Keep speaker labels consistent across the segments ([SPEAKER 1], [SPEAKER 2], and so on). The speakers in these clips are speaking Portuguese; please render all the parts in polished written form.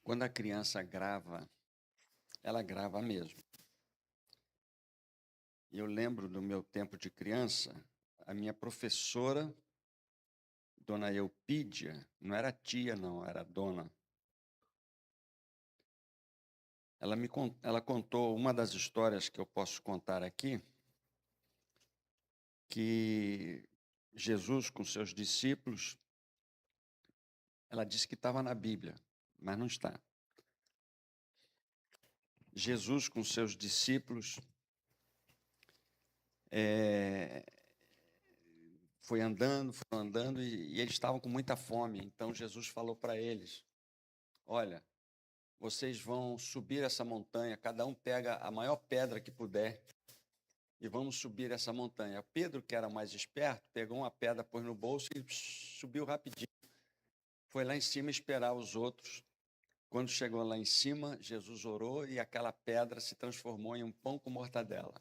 [SPEAKER 1] Quando a criança grava, ela grava mesmo. E eu lembro do meu tempo de criança, a minha professora, dona Eupídia, não era tia não, era dona. Ela contou uma das histórias que eu posso contar aqui, que Jesus com seus discípulos, ela disse que estava na Bíblia, mas não está. Jesus com seus discípulos foi andando e eles estavam com muita fome. Então Jesus falou para eles: olha, vocês vão subir essa montanha, cada um pega a maior pedra que puder e vamos subir essa montanha. Pedro, que era mais esperto, pegou uma pedra, pôs no bolso e subiu rapidinho. Foi lá em cima esperar os outros. Quando chegou lá em cima, Jesus orou e aquela pedra se transformou em um pão com mortadela.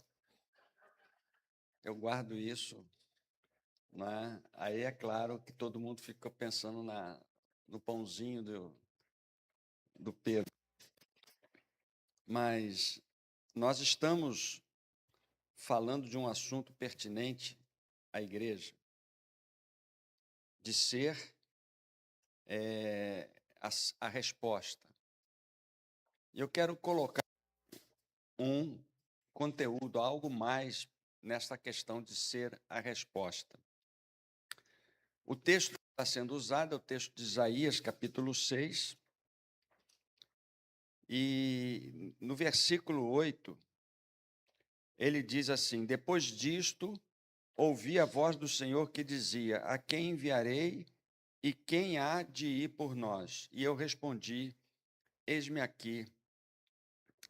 [SPEAKER 1] Eu guardo isso, né? Aí é claro que todo mundo ficou pensando no pãozinho do Pedro. Mas nós estamos falando de um assunto pertinente à igreja, de ser a resposta. E eu quero colocar um conteúdo, algo mais nessa questão de ser a resposta. O texto que está sendo usado é o texto de Isaías, capítulo 6, e no versículo 8, ele diz assim: depois disto, ouvi a voz do Senhor que dizia: a quem enviarei e quem há de ir por nós? E eu respondi: eis-me aqui,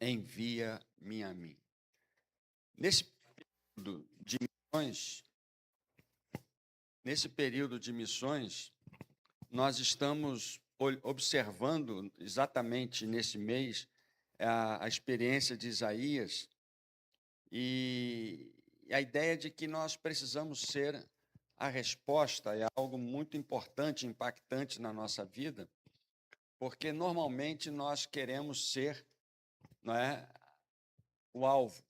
[SPEAKER 1] envia-me a mim. Nesse período de missões, nós estamos observando exatamente nesse mês a experiência de Isaías e a ideia de que nós precisamos ser a resposta é algo muito importante, impactante na nossa vida, porque normalmente nós queremos ser, não é, o alvo,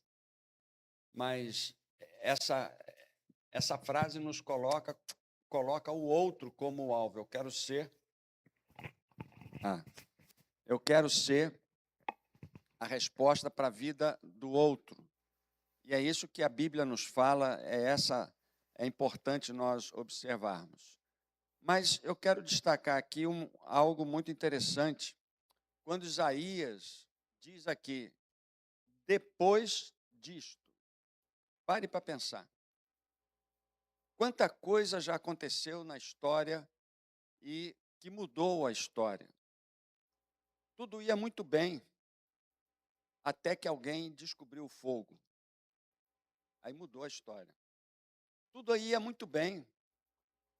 [SPEAKER 1] mas essa frase nos coloca o outro como o alvo. Eu quero ser a resposta para a vida do outro. E é isso que a Bíblia nos fala, é importante nós observarmos. Mas eu quero destacar aqui algo muito interessante. Quando Isaías diz aqui, depois disto, pare para pensar. Quanta coisa já aconteceu na história e que mudou a história. Tudo ia muito bem, até que alguém descobriu o fogo. Aí mudou a história. Tudo ia muito bem,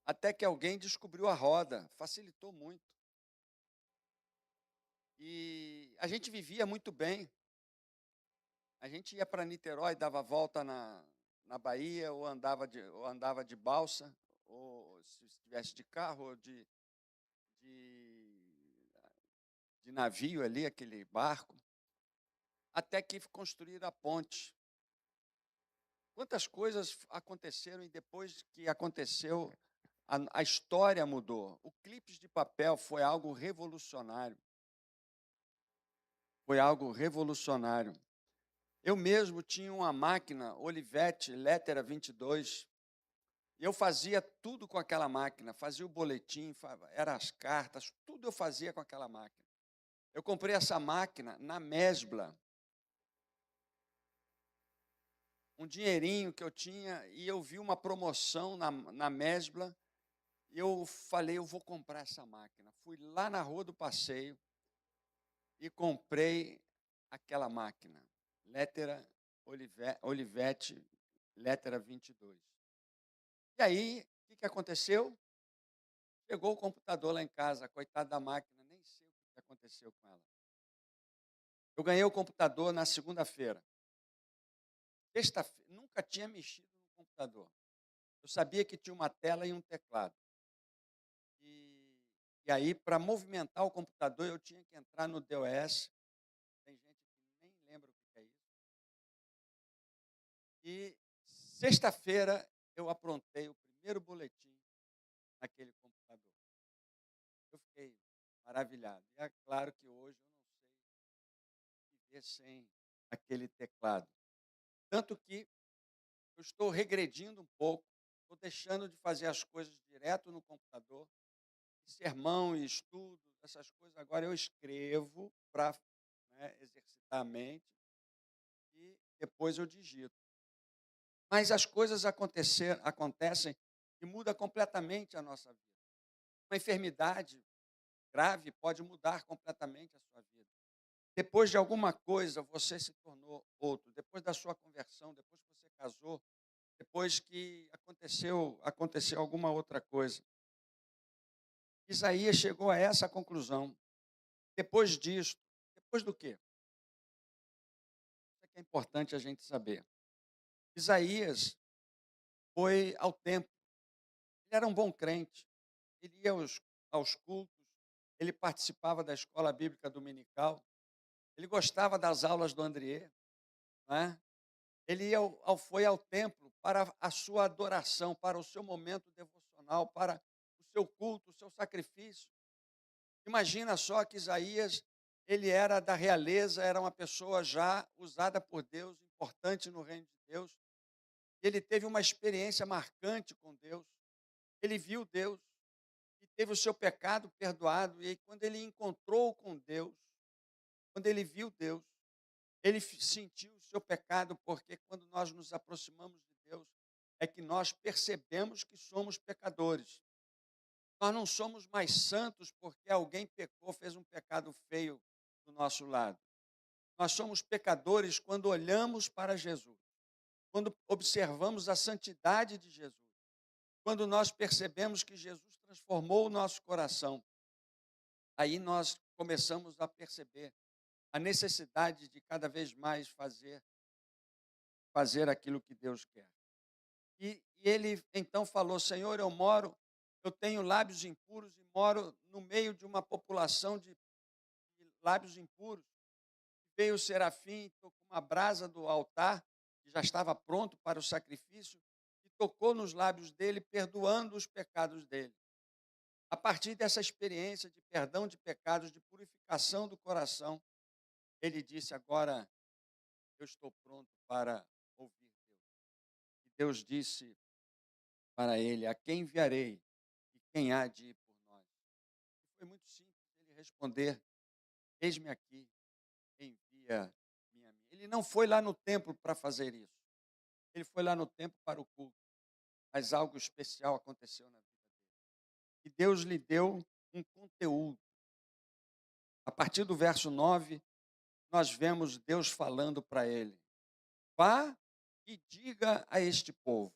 [SPEAKER 1] até que alguém descobriu a roda, facilitou muito. E a gente vivia muito bem. A gente ia para Niterói, dava volta na Bahia, ou andava de balsa, ou se estivesse de carro, ou de navio ali, aquele barco, até que construíram a ponte. Quantas coisas aconteceram e depois que aconteceu, a história mudou. O clipe de papel foi algo revolucionário. Foi algo revolucionário. Eu mesmo tinha uma máquina Olivetti Lettera 22. E eu fazia tudo com aquela máquina. Fazia o boletim, eram as cartas, tudo eu fazia com aquela máquina. Eu comprei essa máquina na Mesbla. Um dinheirinho que eu tinha, e eu vi uma promoção na Mesbla, e eu falei, eu vou comprar essa máquina. Fui lá na Rua do Passeio e comprei aquela máquina, Lettera Olivetti Lettera 22. E aí, o que aconteceu? Chegou o computador lá em casa, coitada da máquina, nem sei o que aconteceu com ela. Eu ganhei o computador na segunda-feira. Sexta-feira, nunca tinha mexido no computador. Eu sabia que tinha uma tela e um teclado. E E aí, para movimentar o computador, eu tinha que entrar no DOS. Tem gente que nem lembra o que é isso. E sexta-feira eu aprontei o primeiro boletim naquele computador. Eu fiquei maravilhado. E é claro que hoje eu não sei viver sem aquele teclado. Tanto que eu estou regredindo um pouco, estou deixando de fazer as coisas direto no computador, sermão e estudo, essas coisas. Agora eu escrevo para exercitar a mente e depois eu digito. Mas as coisas acontecem e muda completamente a nossa vida. Uma enfermidade grave pode mudar completamente a sua vida. Depois de alguma coisa, você se tornou outro. Depois da sua conversão, depois que você casou, depois que aconteceu alguma outra coisa. Isaías chegou a essa conclusão. Depois disso, depois do quê? Isso é que é importante a gente saber. Isaías foi ao templo. Ele era um bom crente. Ele ia aos cultos. Ele participava da escola bíblica dominical. Ele gostava das aulas do Andriê, né? Ele foi ao templo para a sua adoração, para o seu momento devocional, para o seu culto, o seu sacrifício. Imagina só que Isaías, ele era da realeza, era uma pessoa já usada por Deus, importante no reino de Deus. Ele teve uma experiência marcante com Deus. Ele viu Deus e teve o seu pecado perdoado. E aí, quando ele encontrou com Deus, quando ele viu Deus, ele sentiu o seu pecado, porque quando nós nos aproximamos de Deus, é que nós percebemos que somos pecadores. Nós não somos mais santos porque alguém pecou, fez um pecado feio do nosso lado. Nós somos pecadores quando olhamos para Jesus, quando observamos a santidade de Jesus, quando nós percebemos que Jesus transformou o nosso coração. Aí nós começamos a perceber a necessidade de cada vez mais fazer aquilo que Deus quer. E ele então falou: Senhor, eu tenho lábios impuros e moro no meio de uma população de lábios impuros. Veio o serafim, tocou uma brasa do altar, que já estava pronto para o sacrifício, e tocou nos lábios dele, perdoando os pecados dele. A partir dessa experiência de perdão de pecados, de purificação do coração, ele disse: agora eu estou pronto para ouvir Deus. E Deus disse para ele: a quem enviarei e quem há de ir por nós? E foi muito simples ele responder: eis-me aqui, envia-me a mim. Ele não foi lá no templo para fazer isso. Ele foi lá no templo para o culto. Mas algo especial aconteceu na vida dele. E Deus lhe deu um conteúdo. A partir do verso 9, nós vemos Deus falando para ele: vá e diga a este povo.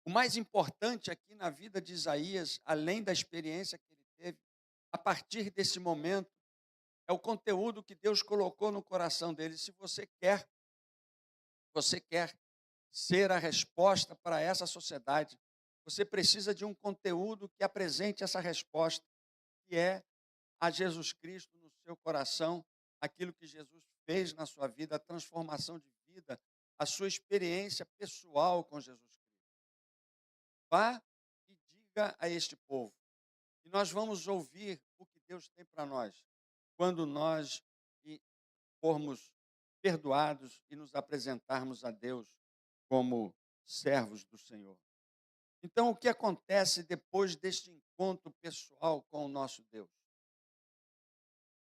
[SPEAKER 1] O mais importante aqui na vida de Isaías, além da experiência que ele teve, a partir desse momento, é o conteúdo que Deus colocou no coração dele. Se você quer ser a resposta para essa sociedade, você precisa de um conteúdo que apresente essa resposta, que é a Jesus Cristo no seu coração, aquilo que Jesus fez na sua vida, a transformação de vida, a sua experiência pessoal com Jesus Cristo. Vá e diga a este povo. E nós vamos ouvir o que Deus tem para nós, quando nós formos perdoados e nos apresentarmos a Deus como servos do Senhor. Então, o que acontece depois deste encontro pessoal com o nosso Deus?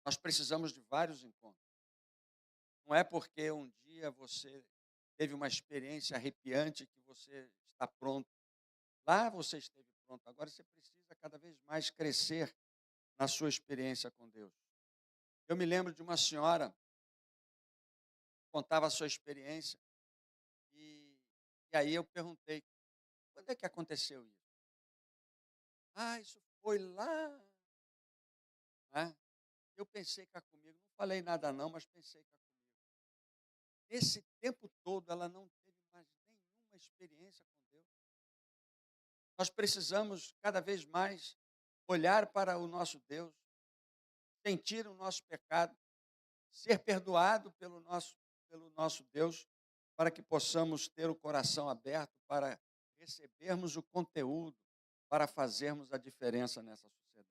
[SPEAKER 1] Nós precisamos de vários encontros. Não é porque um dia você teve uma experiência arrepiante que você está pronto. Lá você esteve pronto. Agora você precisa cada vez mais crescer na sua experiência com Deus. Eu me lembro de uma senhora que contava a sua experiência e aí eu perguntei: quando é que aconteceu isso? Ah, isso foi lá, né? Eu pensei cá comigo, não falei nada não, mas pensei cá comigo. Nesse tempo todo ela não teve mais nenhuma experiência com Deus. Nós precisamos cada vez mais olhar para o nosso Deus, sentir o nosso pecado, ser perdoado pelo nosso Deus, para que possamos ter o coração aberto para recebermos o conteúdo, para fazermos a diferença nessa sociedade.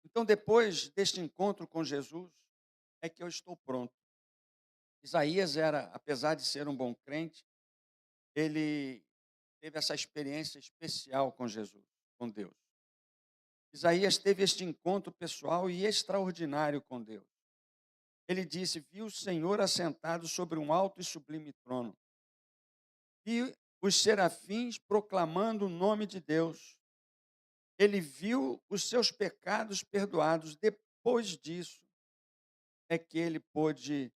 [SPEAKER 1] Então, depois deste encontro com Jesus, é que eu estou pronto. Isaías era, apesar de ser um bom crente, ele teve essa experiência especial com Jesus, com Deus. Isaías teve este encontro pessoal e extraordinário com Deus. Ele disse: viu o Senhor assentado sobre um alto e sublime trono, e os serafins proclamando o nome de Deus. Ele viu os seus pecados perdoados. Depois disso, é que ele pôde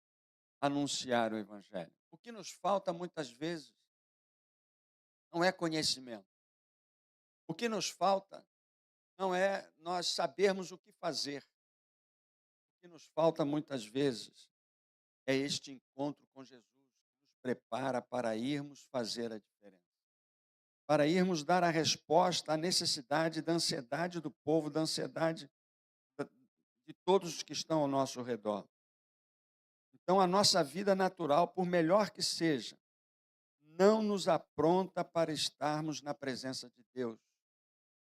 [SPEAKER 1] anunciar o Evangelho. O que nos falta muitas vezes não é conhecimento. O que nos falta não é nós sabermos o que fazer. O que nos falta muitas vezes é este encontro com Jesus, que nos prepara para irmos fazer a diferença. Para irmos dar a resposta à necessidade da ansiedade do povo, da ansiedade de todos os que estão ao nosso redor. Então, a nossa vida natural, por melhor que seja, não nos apronta para estarmos na presença de Deus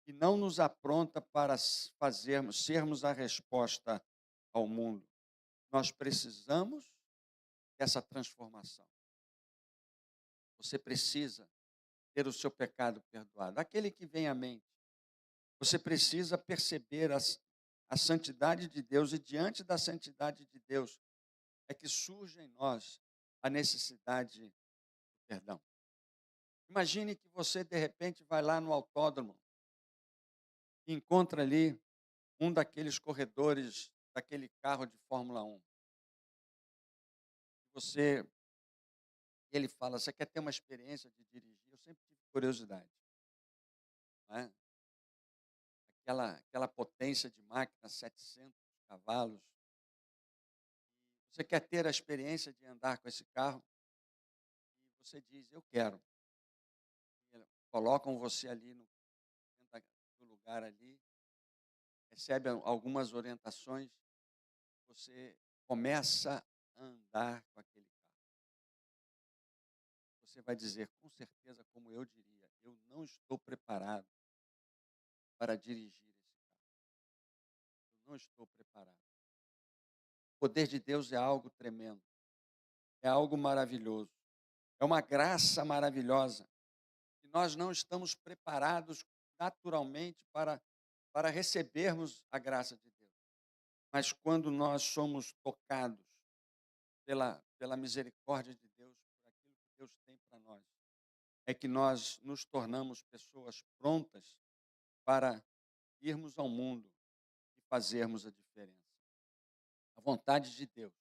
[SPEAKER 1] e não nos apronta para sermos a resposta ao mundo. Nós precisamos dessa transformação. Você precisa ter o seu pecado perdoado. Aquele que vem à mente, você precisa perceber a santidade de Deus, e diante da santidade de Deus é que surge em nós a necessidade do perdão. Imagine que você, de repente, vai lá no autódromo e encontra ali um daqueles corredores daquele carro de Fórmula 1. Ele fala: você quer ter uma experiência de dirigir? Eu sempre tive curiosidade. Não é? Aquela potência de máquina, 700 cavalos. Você quer ter a experiência de andar com esse carro? E você diz: eu quero. Colocam você ali no lugar ali, recebe algumas orientações, você começa a andar com aquele carro. Você vai dizer, com certeza, como eu diria: eu não estou preparado para dirigir esse carro. Eu não estou preparado. O poder de Deus é algo tremendo, é algo maravilhoso, é uma graça maravilhosa, e nós não estamos preparados naturalmente para recebermos a graça de Deus. Mas quando nós somos tocados pela misericórdia de Deus, por aquilo que Deus tem para nós, é que nós nos tornamos pessoas prontas para irmos ao mundo e fazermos a diferença. A vontade de Deus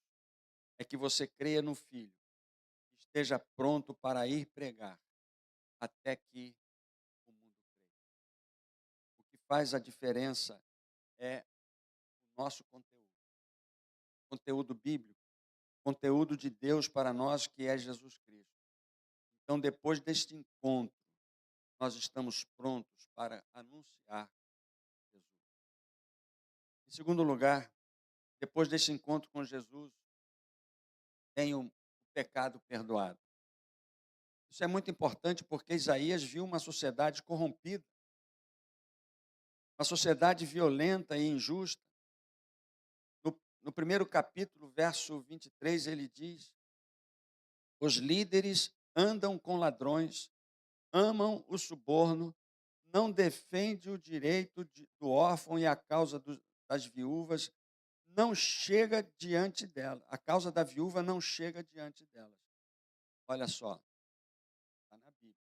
[SPEAKER 1] é que você creia no Filho, esteja pronto para ir pregar até que o mundo creia. O que faz a diferença é o nosso conteúdo bíblico, conteúdo de Deus para nós, que é Jesus Cristo. Então, depois deste encontro, nós estamos prontos para anunciar Jesus. Em segundo lugar, depois deste encontro com Jesus, tem o pecado perdoado. Isso é muito importante porque Isaías viu uma sociedade corrompida, uma sociedade violenta e injusta. No primeiro capítulo, verso 23, ele diz: os líderes andam com ladrões, amam o suborno, não defende o direito do órfão e a causa das viúvas não chega diante dela. A causa da viúva não chega diante delas. Olha só, está na Bíblia.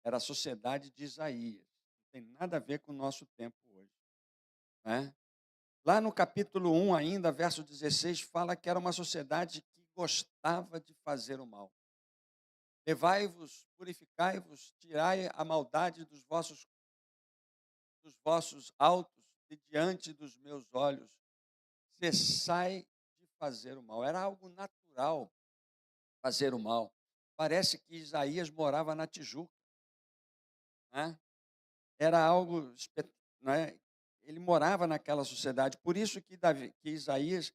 [SPEAKER 1] Era a sociedade de Isaías. Não tem nada a ver com o nosso tempo hoje. Né? Lá no capítulo 1 ainda, verso 16, fala que era uma sociedade que gostava de fazer o mal. Levai-vos, purificai-vos, tirai a maldade dos vossos autos de diante dos meus olhos. Cessai de fazer o mal. Era algo natural fazer o mal. Parece que Isaías morava na Tijuca. Né? Era algo né, ele morava naquela sociedade. Por isso que Isaías,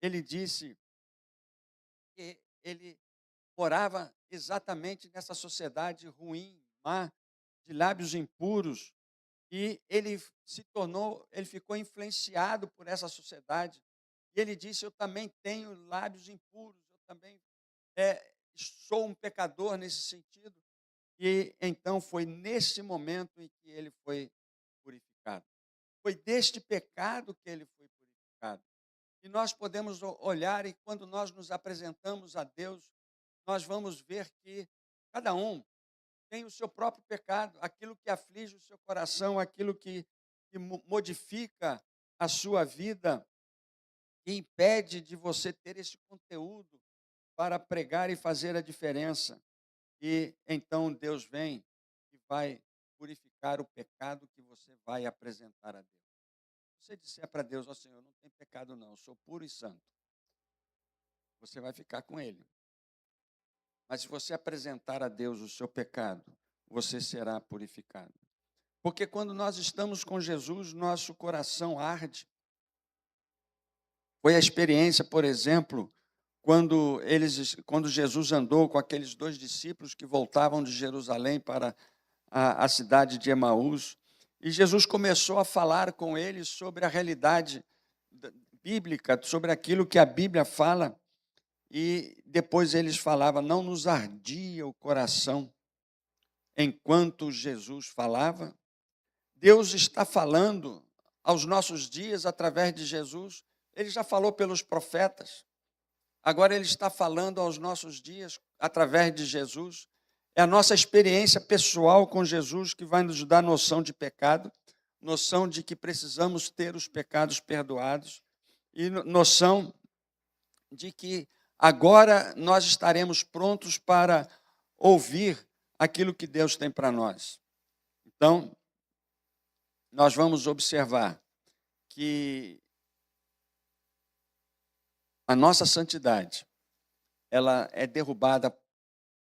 [SPEAKER 1] ele disse que ele morava exatamente nessa sociedade ruim, má, de lábios impuros, e ele ficou influenciado por essa sociedade. E ele disse: eu também tenho lábios impuros, eu também sou um pecador nesse sentido. E então foi nesse momento em que ele foi purificado. Foi deste pecado que ele foi purificado. E nós podemos olhar, e quando nós nos apresentamos a Deus, nós vamos ver que cada um tem o seu próprio pecado, aquilo que aflige o seu coração, aquilo que modifica a sua vida, que impede de você ter esse conteúdo para pregar e fazer a diferença. E então Deus vem e vai purificar o pecado que você vai apresentar a Deus. Se você disser para Deus: ó Senhor, não tem pecado não, eu sou puro e santo, você vai ficar com ele. Mas se você apresentar a Deus o seu pecado, você será purificado. Porque quando nós estamos com Jesus, nosso coração arde. Foi a experiência, por exemplo, quando Jesus andou com aqueles 2 discípulos que voltavam de Jerusalém para a cidade de Emaús, e Jesus começou a falar com eles sobre a realidade bíblica, sobre aquilo que a Bíblia fala, e depois eles falavam: não nos ardia o coração enquanto Jesus falava. Deus está falando aos nossos dias através de Jesus. Ele já falou pelos profetas, agora ele está falando aos nossos dias através de Jesus. É a nossa experiência pessoal com Jesus que vai nos dar noção de pecado, noção de que precisamos ter os pecados perdoados e noção de que agora nós estaremos prontos para ouvir aquilo que Deus tem para nós. Então, nós vamos observar que a nossa santidade, ela é derrubada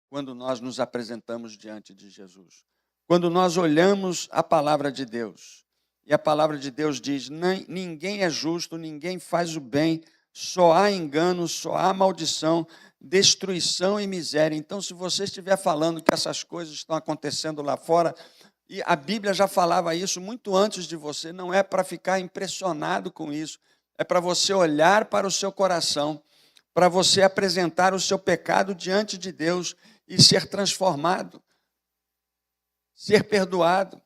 [SPEAKER 1] quando nós nos apresentamos diante de Jesus. Quando nós olhamos a palavra de Deus, e a palavra de Deus diz: ninguém é justo, ninguém faz o bem, só há engano, só há maldição, destruição e miséria. Então, se você estiver falando que essas coisas estão acontecendo lá fora, e a Bíblia já falava isso muito antes de você, não é para ficar impressionado com isso, é para você olhar para o seu coração, para você apresentar o seu pecado diante de Deus e ser transformado, ser perdoado.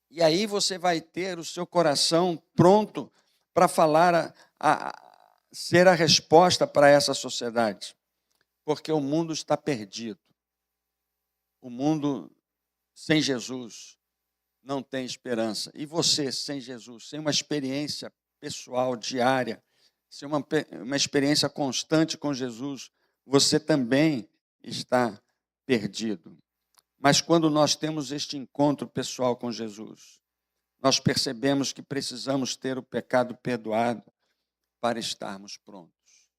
[SPEAKER 1] E aí você vai ter o seu coração pronto para falar, ser a resposta para essa sociedade. Porque o mundo está perdido. O mundo sem Jesus não tem esperança. E você, sem Jesus, sem uma experiência pessoal, diária, sem uma experiência constante com Jesus, você também está perdido. Mas quando nós temos este encontro pessoal com Jesus, nós percebemos que precisamos ter o pecado perdoado para estarmos prontos.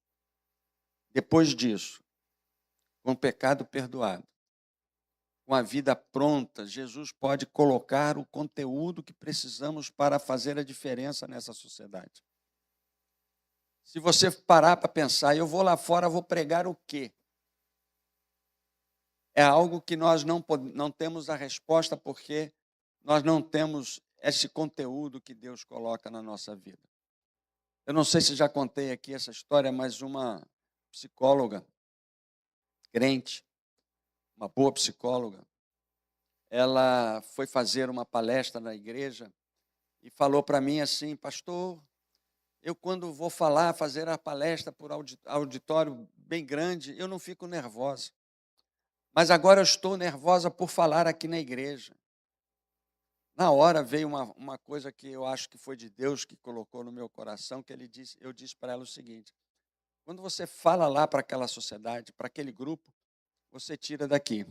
[SPEAKER 1] Depois disso, com o pecado perdoado, com a vida pronta, Jesus pode colocar o conteúdo que precisamos para fazer a diferença nessa sociedade. Se você parar para pensar: eu vou lá fora, vou pregar o quê? É algo que nós não temos a resposta, porque nós não temos esse conteúdo que Deus coloca na nossa vida. Eu não sei se já contei aqui essa história, mas uma psicóloga, crente, uma boa psicóloga, ela foi fazer uma palestra na igreja e falou para mim assim: pastor, eu quando vou fazer a palestra por auditório bem grande, eu não fico nervosa. Mas agora eu estou nervosa por falar aqui na igreja. Na hora veio uma coisa que eu acho que foi de Deus que colocou no meu coração, que eu disse para ela o seguinte: quando você fala lá para aquela sociedade, para aquele grupo, você tira daqui.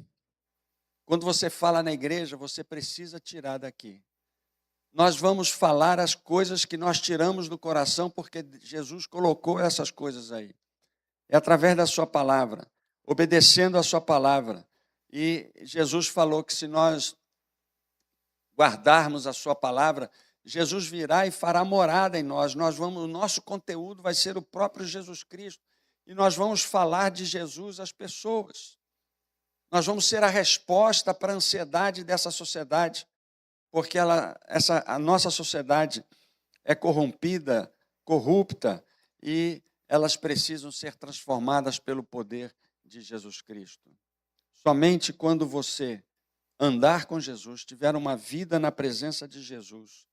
[SPEAKER 1] Quando você fala na igreja, você precisa tirar daqui. Nós vamos falar as coisas que nós tiramos do coração, porque Jesus colocou essas coisas aí. É através da sua palavra, obedecendo a sua palavra. E Jesus falou que se nós guardarmos a sua palavra, Jesus virá e fará morada em nós. O nosso conteúdo vai ser o próprio Jesus Cristo. E nós vamos falar de Jesus às pessoas. Nós vamos ser a resposta para a ansiedade dessa sociedade, porque a nossa sociedade é corrompida, corrupta, e elas precisam ser transformadas pelo poder de Jesus Cristo. Somente quando você andar com Jesus, tiver uma vida na presença de Jesus,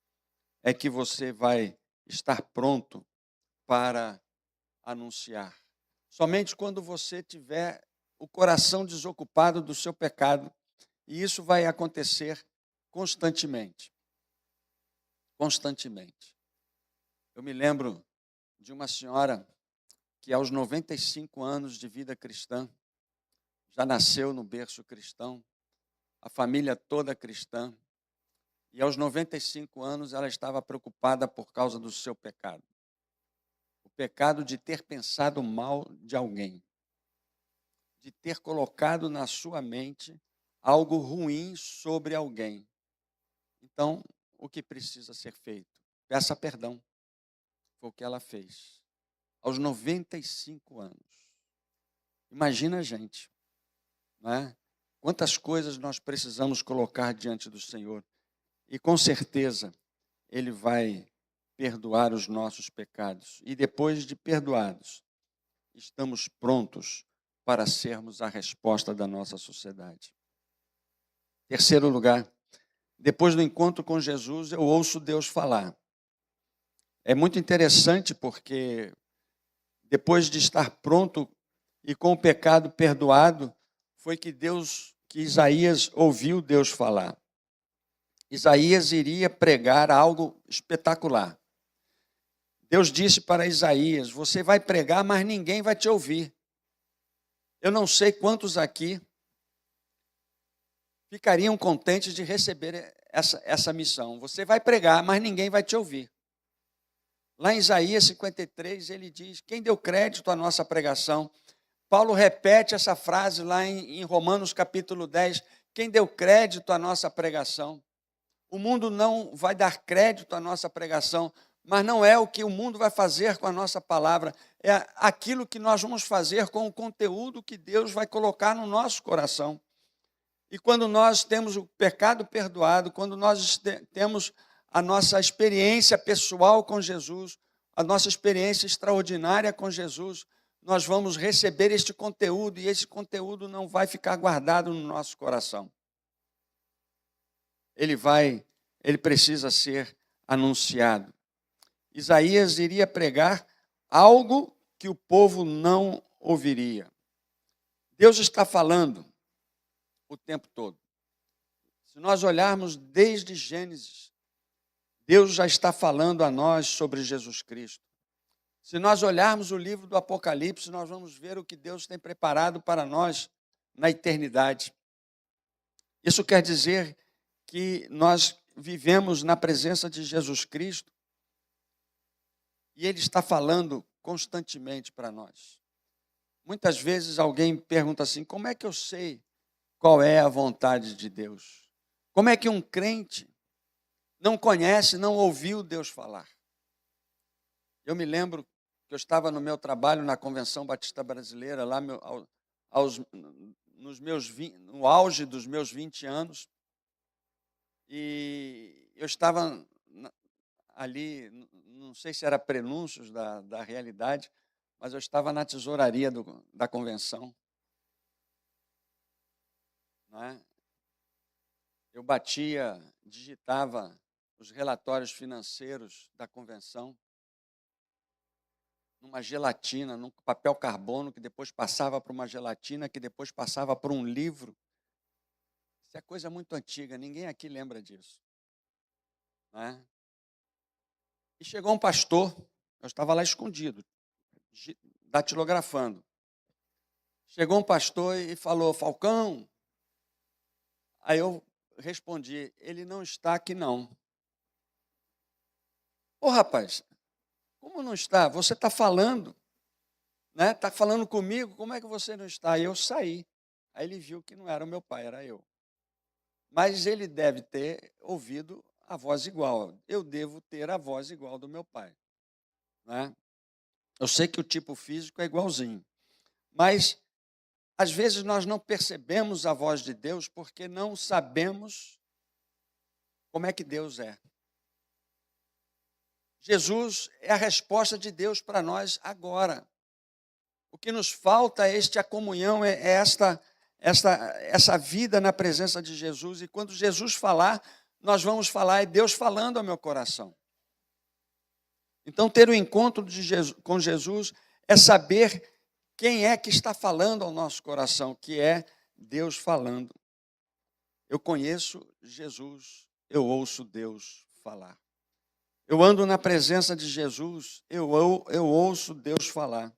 [SPEAKER 1] é que você vai estar pronto para anunciar. Somente quando você tiver o coração desocupado do seu pecado, e isso vai acontecer constantemente. Constantemente. Eu me lembro de uma senhora que aos 95 anos de vida cristã, já nasceu no berço cristão, a família toda cristã, e aos 95 anos ela estava preocupada por causa do seu pecado. O pecado de ter pensado mal de alguém, de ter colocado na sua mente algo ruim sobre alguém. Então, o que precisa ser feito? Peça perdão. Foi o que ela fez. Aos 95 anos. Imagina a gente, não é? Quantas coisas nós precisamos colocar diante do Senhor. E com certeza, Ele vai perdoar os nossos pecados. E depois de perdoados, estamos prontos para sermos a resposta da nossa sociedade. Terceiro lugar, depois do encontro com Jesus, eu ouço Deus falar. É muito interessante porque depois de estar pronto e com o pecado perdoado, foi que Isaías ouviu Deus falar. Isaías iria pregar algo espetacular. Deus disse para Isaías: você vai pregar, mas ninguém vai te ouvir. Eu não sei quantos aqui ficariam contentes de receber essa missão. Você vai pregar, mas ninguém vai te ouvir. Lá em Isaías 53, ele diz: quem deu crédito à nossa pregação? Paulo repete essa frase lá em Romanos capítulo 10, quem deu crédito à nossa pregação? O mundo não vai dar crédito à nossa pregação, mas não é o que o mundo vai fazer com a nossa palavra, é aquilo que nós vamos fazer com o conteúdo que Deus vai colocar no nosso coração. E quando nós temos o pecado perdoado, quando nós temos a nossa experiência pessoal com Jesus, a nossa experiência extraordinária com Jesus, nós vamos receber este conteúdo e esse conteúdo não vai ficar guardado no nosso coração. Ele precisa ser anunciado. Isaías iria pregar algo que o povo não ouviria. Deus está falando o tempo todo. Se nós olharmos desde Gênesis, Deus já está falando a nós sobre Jesus Cristo. Se nós olharmos o livro do Apocalipse, nós vamos ver o que Deus tem preparado para nós na eternidade. Isso quer dizer que nós vivemos na presença de Jesus Cristo e Ele está falando constantemente para nós. Muitas vezes alguém pergunta assim: como é que eu sei qual é a vontade de Deus? Como é que um crente não conhece, não ouviu Deus falar? Eu me lembro que eu estava no meu trabalho na Convenção Batista Brasileira, lá no auge dos meus 20 anos, e eu estava ali, não sei se era prenúncios da realidade, mas eu estava na tesouraria da convenção. Não é? Eu digitava os relatórios financeiros da convenção numa gelatina, num papel carbono, que depois passava para uma gelatina, que depois passava para um livro. Isso é coisa muito antiga, ninguém aqui lembra disso. Não é? E chegou um pastor, eu estava lá escondido, datilografando. Chegou um pastor e falou: Falcão. Aí eu respondi: ele não está aqui não. Ô rapaz, como não está? Você está falando, né? Está falando comigo, como é que você não está? Aí eu saí. Aí ele viu que não era o meu pai, era eu. mas ele deve ter ouvido a voz igual. Eu devo ter a voz igual do meu pai, né? Eu sei que o tipo físico é igualzinho, mas às vezes nós não percebemos a voz de Deus porque não sabemos como é que Deus é. Jesus é a resposta de Deus para nós agora. O que nos falta é a comunhão, é essa vida na presença de Jesus. E quando Jesus falar, nós vamos falar, é Deus falando ao meu coração. Então, ter o encontro com Jesus é saber quem é que está falando ao nosso coração, que é Deus falando. Eu conheço Jesus, eu ouço Deus falar. Eu ando na presença de Jesus, eu ouço Deus falar.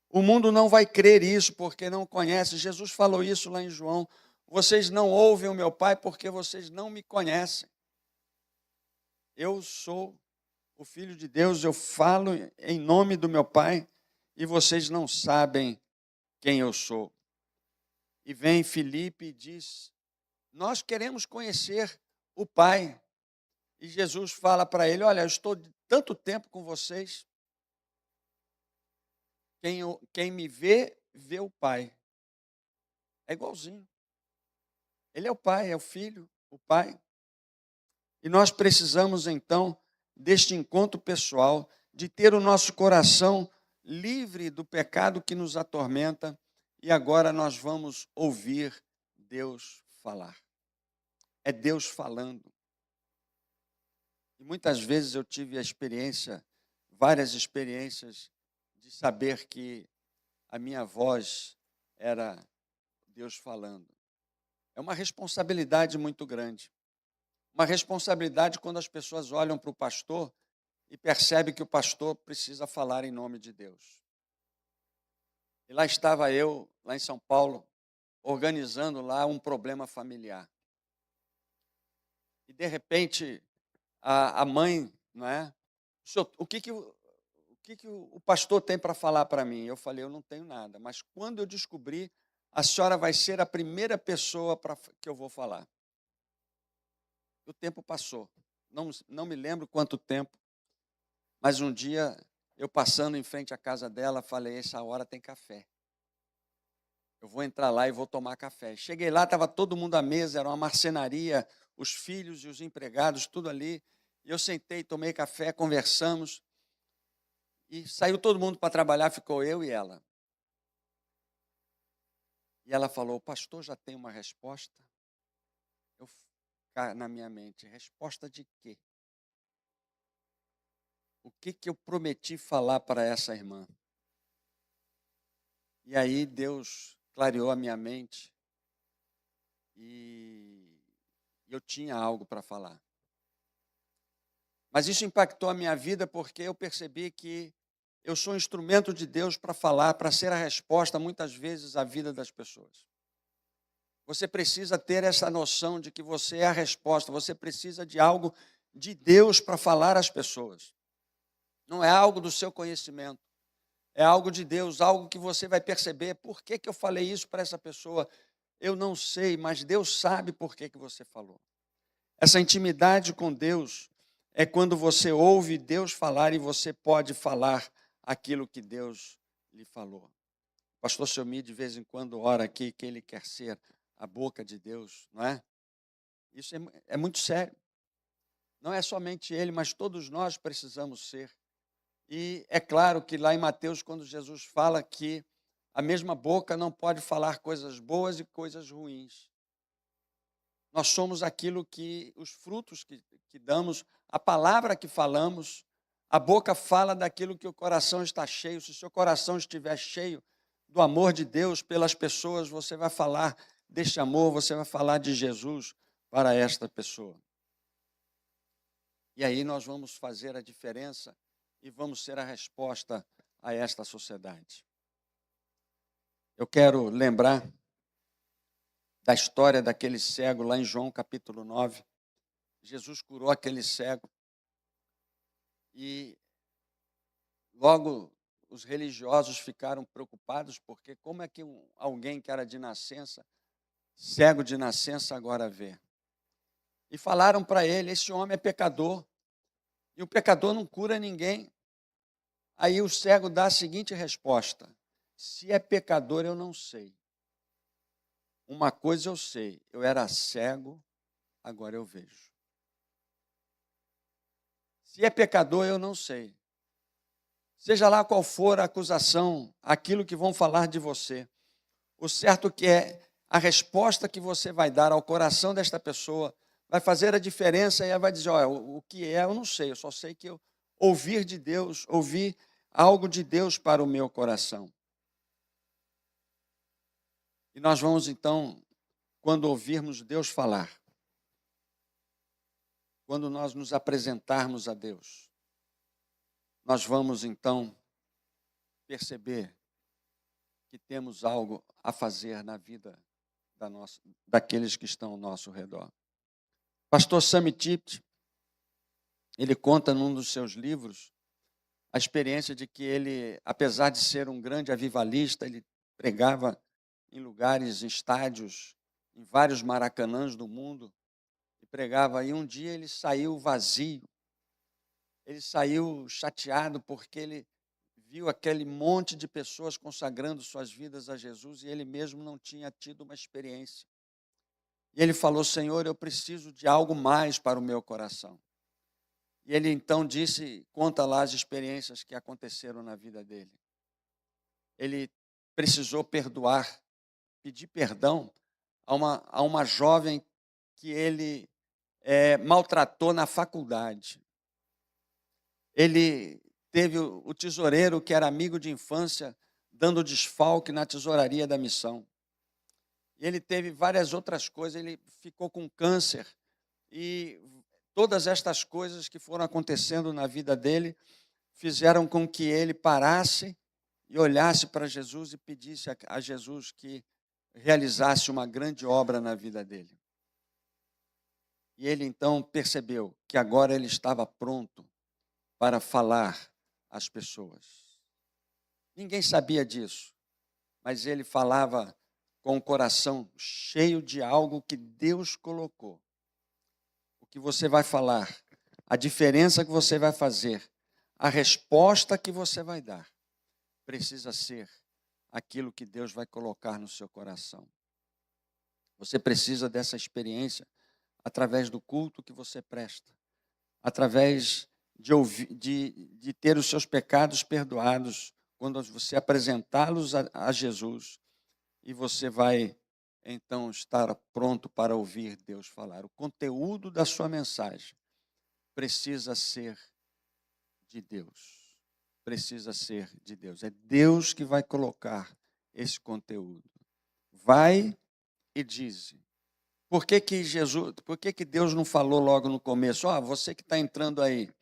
[SPEAKER 1] O mundo não vai crer isso porque não conhece. Jesus falou isso lá em João. Vocês não ouvem o meu Pai porque vocês não me conhecem. Eu sou o Filho de Deus, eu falo em nome do meu Pai e vocês não sabem quem eu sou. E vem Filipe e diz, nós queremos conhecer o Pai. E Jesus fala para ele, olha, eu estou tanto tempo com vocês, quem me vê, vê o Pai. É igualzinho. Ele é o Pai, é o Filho, o Pai. E nós precisamos, então, deste encontro pessoal, de ter o nosso coração livre do pecado que nos atormenta, e agora nós vamos ouvir Deus falar. É Deus falando. E muitas vezes eu tive a experiência, várias experiências, de saber que a minha voz era Deus falando. É uma responsabilidade muito grande. Uma responsabilidade quando as pessoas olham para o pastor e percebem que o pastor precisa falar em nome de Deus. E lá estava eu, lá em São Paulo, organizando lá um problema familiar. E, de repente, a mãe, não é? O que o pastor tem para falar para mim? Eu falei, eu não tenho nada. Mas quando eu descobri, a senhora vai ser a primeira pessoa que eu vou falar. O tempo passou. Não me lembro quanto tempo. Mas um dia, eu passando em frente à casa dela, falei, essa hora tem café. Eu vou entrar lá e vou tomar café. Cheguei lá, estava todo mundo à mesa, era uma marcenaria, os filhos e os empregados, tudo ali. E eu sentei, tomei café, conversamos. E saiu todo mundo para trabalhar, ficou eu e ela. E ela falou, o pastor já tem uma resposta? Eu, na minha mente, resposta de quê? O que eu prometi falar para essa irmã? E aí Deus clareou a minha mente e eu tinha algo para falar. Mas isso impactou a minha vida porque eu percebi que eu sou um instrumento de Deus para falar, para ser a resposta, muitas vezes, à vida das pessoas. Você precisa ter essa noção de que você é a resposta, você precisa de algo de Deus para falar às pessoas. Não é algo do seu conhecimento, é algo de Deus, algo que você vai perceber. Por que eu falei isso para essa pessoa? Eu não sei, mas Deus sabe por que você falou. Essa intimidade com Deus é quando você ouve Deus falar e você pode falar aquilo que Deus lhe falou. O pastor Selmi, de vez em quando, ora aqui que ele quer ser a boca de Deus, não é? Isso é muito sério. Não é somente ele, mas todos nós precisamos ser. E é claro que lá em Mateus, quando Jesus fala que a mesma boca não pode falar coisas boas e coisas ruins. Nós somos aquilo que, os frutos que damos, a palavra que falamos, a boca fala daquilo que o coração está cheio. Se o seu coração estiver cheio do amor de Deus pelas pessoas, você vai falar deste amor, você vai falar de Jesus para esta pessoa. E aí nós vamos fazer a diferença e vamos ser a resposta a esta sociedade. Eu quero lembrar da história daquele cego lá em João capítulo 9. Jesus curou aquele cego e logo os religiosos ficaram preocupados, porque como é que alguém que era de nascença, cego de nascença, agora vê? E falaram para ele: esse homem é pecador, e o pecador não cura ninguém. Aí o cego dá a seguinte resposta: se é pecador, eu não sei. Uma coisa eu sei, eu era cego, agora eu vejo. Se é pecador, eu não sei. Seja lá qual for a acusação, aquilo que vão falar de você, o certo que é a resposta que você vai dar ao coração desta pessoa vai fazer a diferença e ela vai dizer: olha, o que é, eu não sei, eu só sei que eu ouvir de Deus, ouvir algo de Deus para o meu coração. E nós vamos então, quando ouvirmos Deus falar, quando nós nos apresentarmos a Deus, nós vamos então perceber que temos algo a fazer na vida daqueles que estão ao nosso redor. Pastor Sammy Tipt, ele conta num dos seus livros a experiência de que ele, apesar de ser um grande avivalista, ele pregava em lugares, em estádios, em vários maracanãs do mundo, e pregava, e um dia ele saiu vazio, ele saiu chateado porque ele viu aquele monte de pessoas consagrando suas vidas a Jesus e ele mesmo não tinha tido uma experiência. E ele falou: Senhor, eu preciso de algo mais para o meu coração. E ele então disse, conta lá as experiências que aconteceram na vida dele. Ele precisou perdoar, pedir perdão a uma jovem que ele maltratou na faculdade. Ele teve o tesoureiro, que era amigo de infância, dando desfalque na tesouraria da missão. E ele teve várias outras coisas, ele ficou com câncer. E todas estas coisas que foram acontecendo na vida dele fizeram com que ele parasse e olhasse para Jesus e pedisse a Jesus que realizasse uma grande obra na vida dele. E ele então percebeu que agora ele estava pronto para falar às pessoas. Ninguém sabia disso, mas ele falava com o coração cheio de algo que Deus colocou. O que você vai falar, a diferença que você vai fazer, a resposta que você vai dar, precisa ser aquilo que Deus vai colocar no seu coração. Você precisa dessa experiência através do culto que você presta, através de ter os seus pecados perdoados, quando você apresentá-los a Jesus, e você vai então estar pronto para ouvir Deus falar. O conteúdo da sua mensagem precisa ser de Deus. Precisa ser de Deus. É Deus que vai colocar esse conteúdo. Vai e diz. Por que que Deus não falou logo no começo? Você que está entrando aí,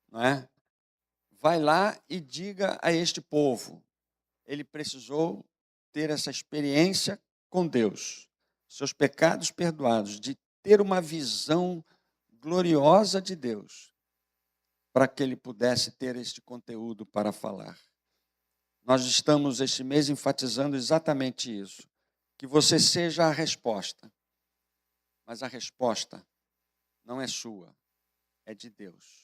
[SPEAKER 1] não é? Vai lá e diga a este povo. Ele precisou ter essa experiência com Deus, seus pecados perdoados, de ter uma visão gloriosa de Deus, para que ele pudesse ter este conteúdo para falar. Nós estamos este mês enfatizando exatamente isso, que você seja a resposta, mas a resposta não é sua, é de Deus.